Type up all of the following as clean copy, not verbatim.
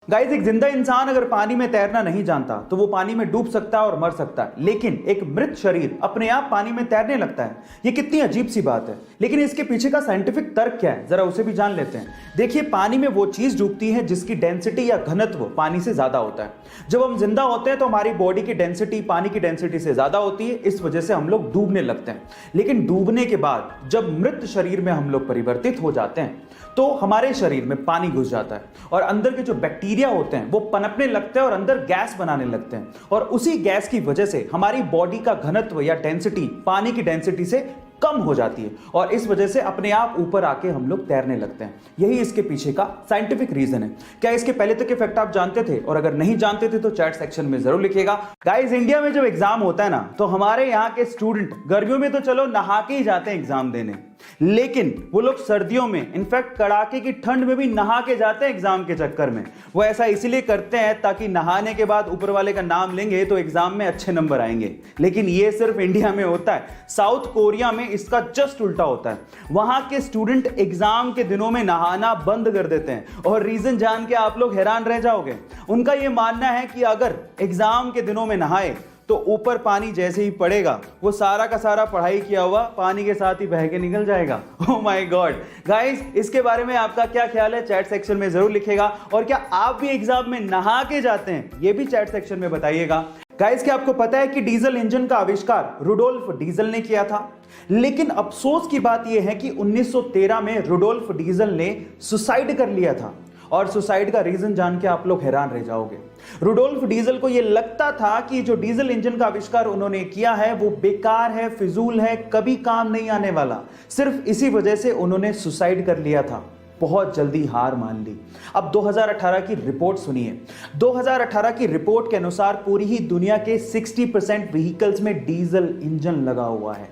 Guys, एक जिंदा इंसान अगर पानी में तैरना नहीं जानता तो वो पानी में डूब सकता है और मर सकता है, लेकिन एक मृत शरीर अपने आप पानी में तैरने लगता है। ये कितनी अजीब सी बात है, लेकिन इसके पीछे का साइंटिफिक तर्क क्या है, जरा उसे भी जान लेते हैं। देखिए, पानी में वो चीज डूबती है जिसकी डेंसिटी या घनत्व पानी से ज्यादा होता है। जब हम जिंदा होते हैं तो हमारी बॉडी की डेंसिटी पानी की डेंसिटी से ज्यादा होती है, इस वजह से हम लोग डूबने लगते हैं। लेकिन डूबने के बाद जब मृत शरीर में हम लोग परिवर्तित हो जाते हैं तो हमारे शरीर में पानी घुस जाता है और अंदर के जो बैक्टीरिया होते हैं वो पनपने लगते हैं और अंदर गैस बनाने लगते हैं, और उसी गैस की वजह से हमारी बॉडी का घनत्व या डेंसिटी पानी की डेंसिटी से कम हो जाती है और इस वजह से अपने आप ऊपर आके हम लोग तैरने लगते हैं। यही इसके पीछे का साइंटिफिक रीजन है। क्या इसके पहले तक के फैक्ट आप जानते थे? और अगर नहीं जानते थे तो चैट सेक्शन में जरूर लिखिएगा। गाइस, इंडिया में जब एग्जाम होता है ना तो हमारे यहाँ के स्टूडेंट गर्मियों में तो चलो नहा के ही जाते हैं एग्जाम देने, लेकिन वो लोग सर्दियों में, इनफैक्ट कड़ाके की ठंड में भी नहा के जाते हैं एग्जाम के चक्कर में। वो ऐसा इसलिए करते हैं ताकि नहाने के बाद ऊपर वाले का नाम लेंगे तो एग्जाम में अच्छे नंबर आएंगे। लेकिन ये सिर्फ इंडिया में होता है, साउथ कोरिया में इसका जस्ट उल्टा होता है। वहां के स्टूडेंट एग्जाम के दिनों में नहाना बंद कर देते हैं और रीजन जान के आप लोग हैरान रह जाओगे। उनका यह मानना है कि अगर एग्जाम के दिनों में नहाए तो ऊपर पानी जैसे ही पड़ेगा वो सारा का सारा पढ़ाई किया हुआ पानी के साथ ही बह के निकल जाएगा। Oh my God. गाइस, इसके बारे में आपका क्या ख्याल है चैट सेक्शन में जरूर लिखिएगा। और क्या आप भी एग्जाम में नहा के जाते हैं, ये भी चैट सेक्शन में बताइएगा। गाइस, क्या आपको पता है कि डीजल इंजन का आविष्कार रुडोल्फ डीजल ने किया था? लेकिन अफसोस की बात यह है कि 1913 में रुडोल्फ डीजल ने सुसाइड कर लिया था, और सुसाइड का रीजन जान के आप लोग हैरान रह जाओगे। रुडोल्फ डीजल को यह लगता था कि जो डीजल इंजन का आविष्कार उन्होंने किया है वो बेकार है, फिजूल है, कभी काम नहीं आने वाला। सिर्फ इसी वजह से उन्होंने सुसाइड कर लिया था, बहुत जल्दी हार मान ली। अब 2018 की रिपोर्ट सुनिए। 2018 की रिपोर्ट के अनुसार पूरी ही दुनिया के 60% व्हीकल्स में डीजल इंजन लगा हुआ है।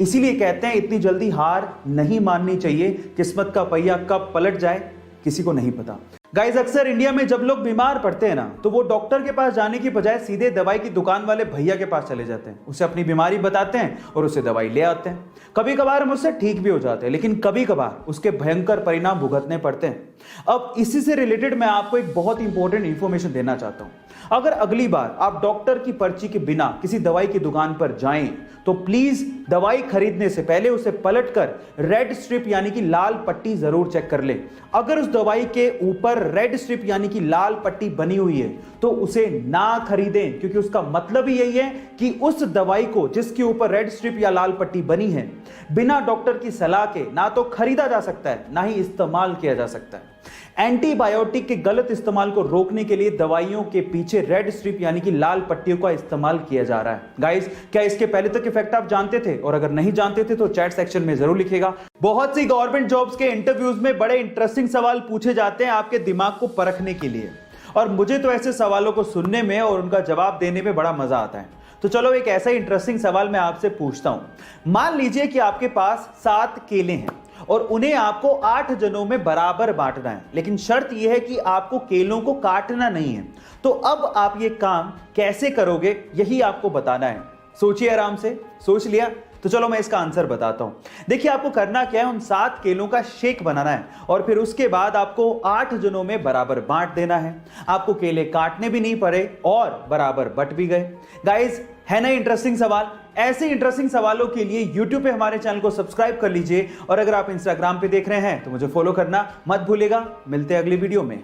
इसीलिए कहते हैं इतनी जल्दी हार नहीं माननी चाहिए। किस्मत का पहिया कब पलट जाए किसी को नहीं पता। गाइस, अक्सर इंडिया में जब लोग बीमार पड़ते हैं ना तो वो डॉक्टर के पास जाने की बजाय सीधे दवाई की दुकान वाले भैया के पास चले जाते हैं, उसे अपनी बीमारी बताते हैं और उसे दवाई ले आते हैं। कभी कभार हम उससे ठीक भी हो जाते हैं, लेकिन कभी कभार उसके भयंकर परिणाम भुगतने पड़ते हैं। अब इसी से रिलेटेड मैं आपको एक बहुत इंपॉर्टेंट इंफॉर्मेशन देना चाहता हूं। अगर अगली बार आप डॉक्टर की पर्ची के बिना किसी दवाई की दुकान पर जाएं तो प्लीज दवाई खरीदने से पहले उसे पलटकर रेड स्ट्रिप यानी कि लाल पट्टी जरूर चेक कर ले। अगर उस दवाई के ऊपर रेड स्ट्रिप यानी कि लाल पट्टी बनी हुई है तो उसे ना खरीदें, क्योंकि उसका मतलब ही यही है कि उस दवाई को जिसके ऊपर रेड स्ट्रिप या लाल पट्टी बनी है बिना डॉक्टर की सलाह के ना तो खरीदा जा सकता है ना ही इस्तेमाल किया जा सकता है। एंटीबायोटिक के गलत इस्तेमाल को रोकने के लिए दवाइयों के पीछे रेड स्ट्रिप यानी कि लाल पट्टियों का इस्तेमाल किया जा रहा है। गाइस, क्या इसके पहले तक के फैक्ट आप जानते थे? और अगर नहीं जानते थे तो चैट सेक्शन में जरूर लिखिएगा। बहुत सी गवर्नमेंट जॉब्स के इंटरव्यूज में बड़े इंटरेस्टिंग सवाल पूछे जाते हैं आपके दिमाग को परखने के लिए, और मुझे तो ऐसे सवालों को सुनने में और उनका जवाब देने में बड़ा मजा आता है। तो चलो एक ऐसा इंटरेस्टिंग सवाल मैं आपसे पूछता हूं। मान लीजिए कि आपके पास 7 केले हैं और उन्हें आपको 8 जनों में बराबर बांटना है, लेकिन शर्त यह है कि आपको केलों को काटना नहीं है। तो अब आप ये काम कैसे करोगे, यही आपको बताना है। सोचिए आराम से। सोच लिया? तो चलो मैं इसका आंसर बताता हूं। देखिए, आपको करना क्या है, उन 7 केलों का शेक बनाना है और फिर उसके बाद आपको 8 जनों में बराबर बांट देना है। आपको केले काटने भी नहीं पड़े और बराबर बट भी गए। गाइस, है ना इंटरेस्टिंग सवाल? ऐसे इंटरेस्टिंग सवालों के लिए YouTube पे हमारे चैनल को सब्सक्राइब कर लीजिए, और अगर आप Instagram पे देख रहे हैं तो मुझे फॉलो करना मत भूलिएगा। मिलते हैं अगली वीडियो में।